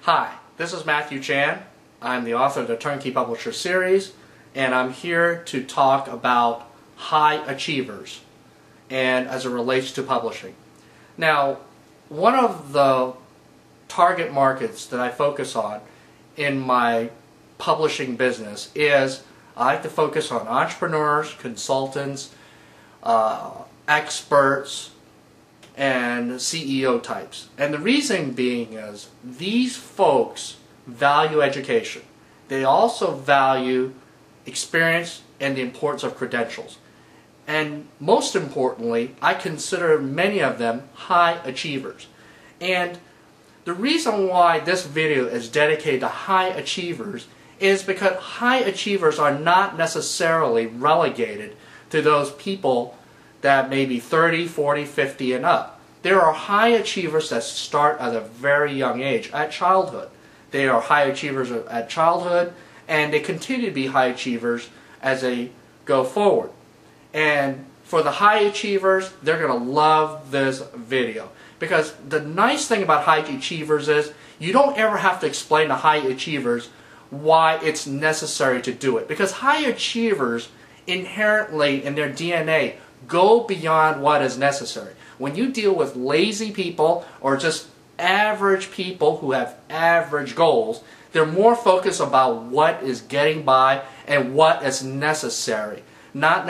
Hi, this is Matthew Chan. I'm the author of the Turnkey Publisher series, and I'm here to talk about high achievers and as it relates to publishing. Now, one of the target markets that I focus on in my publishing business is I like to focus on entrepreneurs, consultants, experts, and CEO types. And the reason being is these folks value education. They also value experience and the importance of credentials. And most importantly, I consider many of them high achievers. And the reason why this video is dedicated to high achievers is because high achievers are not necessarily relegated to those people that may be 30, 40, 50 and up. There are high achievers that start at a very young age, at childhood. They are high achievers at childhood, and they continue to be high achievers as they go forward. And for the high achievers, they're going to love this video. Because the nice thing about high achievers is you don't ever have to explain to high achievers why it's necessary to do it. Because high achievers inherently in their DNA go beyond what is necessary. When you deal with lazy people or just average people who have average goals, they're more focused about what is getting by and what is necessary, not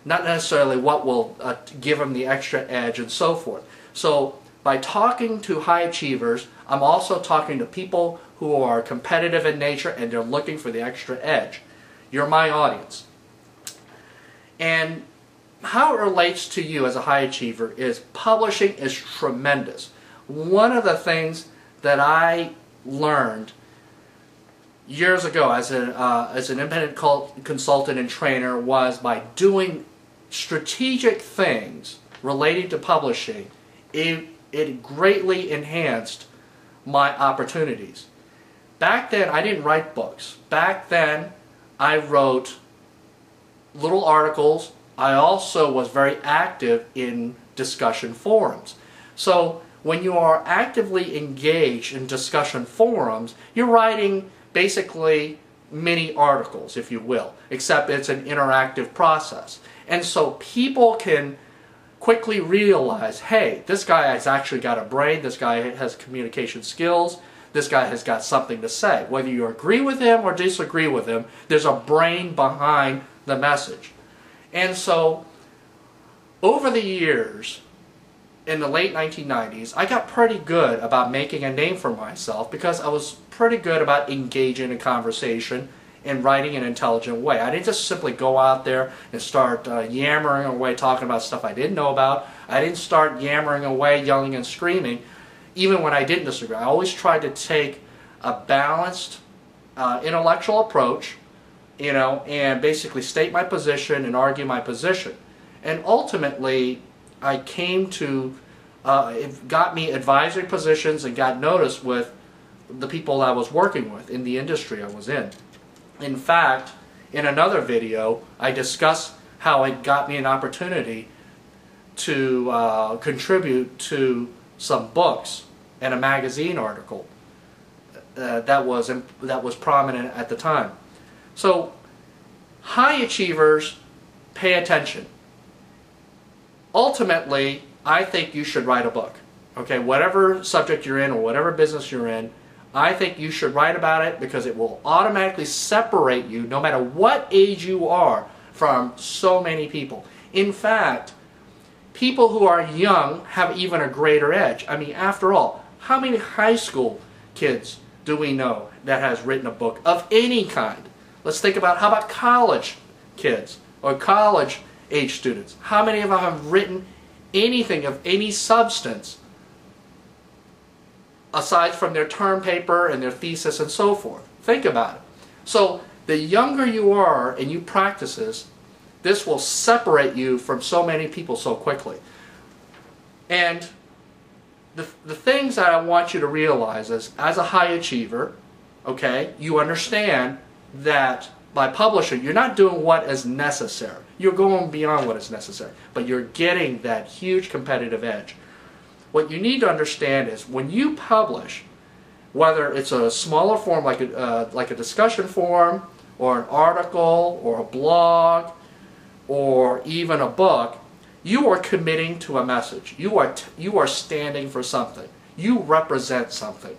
necessarily what will give them the extra edge and so forth. So by talking to high achievers, I'm also talking to people who are competitive in nature and they're looking for the extra edge. You're my audience. And how it relates to you as a high achiever is publishing is tremendous. One of the things that I learned years ago as an independent consultant and trainer was by doing strategic things relating to publishing, it greatly enhanced my opportunities. Back then, I didn't write books. Back then, I wrote little articles. I also was very active in discussion forums. So when you are actively engaged in discussion forums, you're writing basically mini articles, if you will, except it's an interactive process. And so people can quickly realize, hey, this guy has actually got a brain, this guy has communication skills, this guy has got something to say. Whether you agree with him or disagree with him, there's a brain behind the message. And so, over the years, in the late 1990s, I got pretty good about making a name for myself because I was pretty good about engaging in conversation and writing in an intelligent way. I didn't just simply go out there and start yammering away talking about stuff I didn't know about. I didn't start yammering away, yelling and screaming, even when I didn't disagree. I always tried to take a balanced intellectual approach, and basically state my position and argue my position. And ultimately, I came to, it got me advisory positions and got noticed with the people I was working with in the industry I was in. In fact, in another video, I discussed how it got me an opportunity to contribute to some books and a magazine article that was prominent at the time. So, high achievers, pay attention. Ultimately, I think you should write a book. Okay, whatever subject you're in or whatever business you're in, I think you should write about it because it will automatically separate you, no matter what age you are, from so many people. In fact, people who are young have even a greater edge. I mean, after all, how many high school kids do we know that has written a book of any kind? Let's think about, how about college kids or college age students? How many of them have written anything of any substance aside from their term paper and their thesis and so forth? Think about it. So the younger you are and you practice this will separate you from so many people so quickly. And the things that I want you to realize is, as a high achiever, okay, you understand that by publishing, you're not doing what is necessary. You're going beyond what is necessary, but you're getting that huge competitive edge. What you need to understand is when you publish, whether it's a smaller form like a discussion forum, or an article, or a blog, or even a book, you are committing to a message. You are standing for something. You represent something.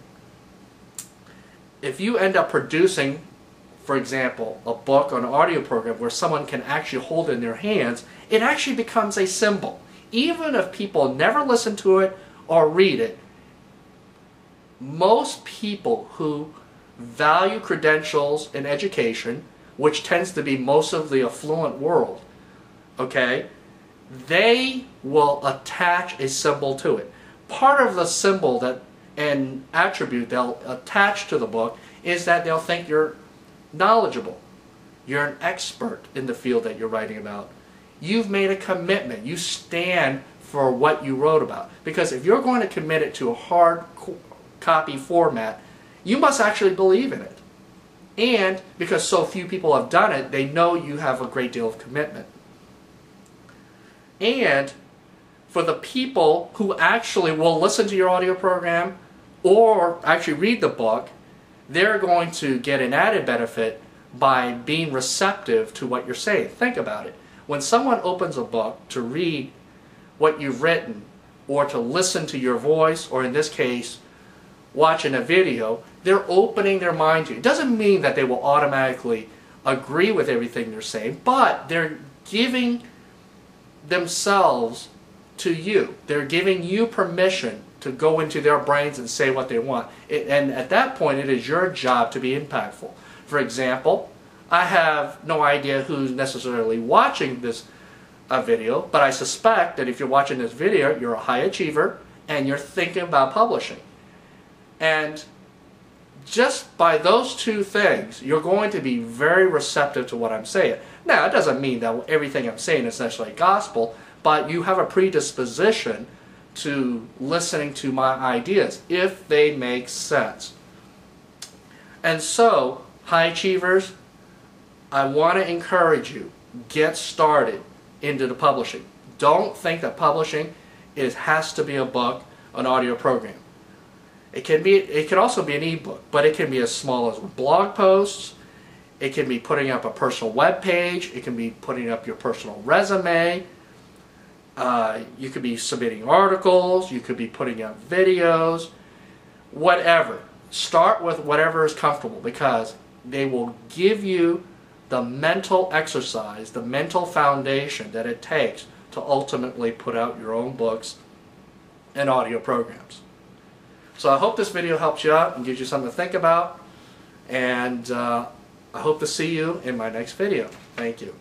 If you end up producing, for example, a book or an audio program where someone can actually hold it in their hands, it actually becomes a symbol. Even if people never listen to it or read it, most people who value credentials in education, which tends to be most of the affluent world, okay, they will attach a symbol to it. Part of the symbol that and attribute they'll attach to the book is that they'll think you're knowledgeable. You're an expert in the field that you're writing about. You've made a commitment. You stand for what you wrote about. Because if you're going to commit it to a hard copy format, you must actually believe in it. And because so few people have done it, they know you have a great deal of commitment. And for the people who actually will listen to your audio program or actually read the book, they're going to get an added benefit by being receptive to what you're saying. Think about it. When someone opens a book to read what you've written, or to listen to your voice, or in this case, watching a video, they're opening their mind to you. It doesn't mean that they will automatically agree with everything they're saying, but they're giving themselves to you. They're giving you permission to go into their brains and say what they want. And at that point, it is your job to be impactful. For example, I have no idea who's necessarily watching this video, but I suspect that if you're watching this video, you're a high achiever and you're thinking about publishing. And just by those two things, you're going to be very receptive to what I'm saying. Now, it doesn't mean that everything I'm saying is necessarily gospel, but you have a predisposition to listening to my ideas if they make sense. And so, high achievers, I want to encourage you, get started into the publishing. Don't think that publishing has to be a book, an audio program. It can also be an ebook, but it can be as small as blog posts. It can be putting up a personal web page. It can be putting up your personal resume. You could be submitting articles. You could be putting up videos. Whatever. Start with whatever is comfortable, because they will give you the mental exercise, the mental foundation that it takes to ultimately put out your own books and audio programs. So I hope this video helps you out and gives you something to think about, and I hope to see you in my next video. Thank you.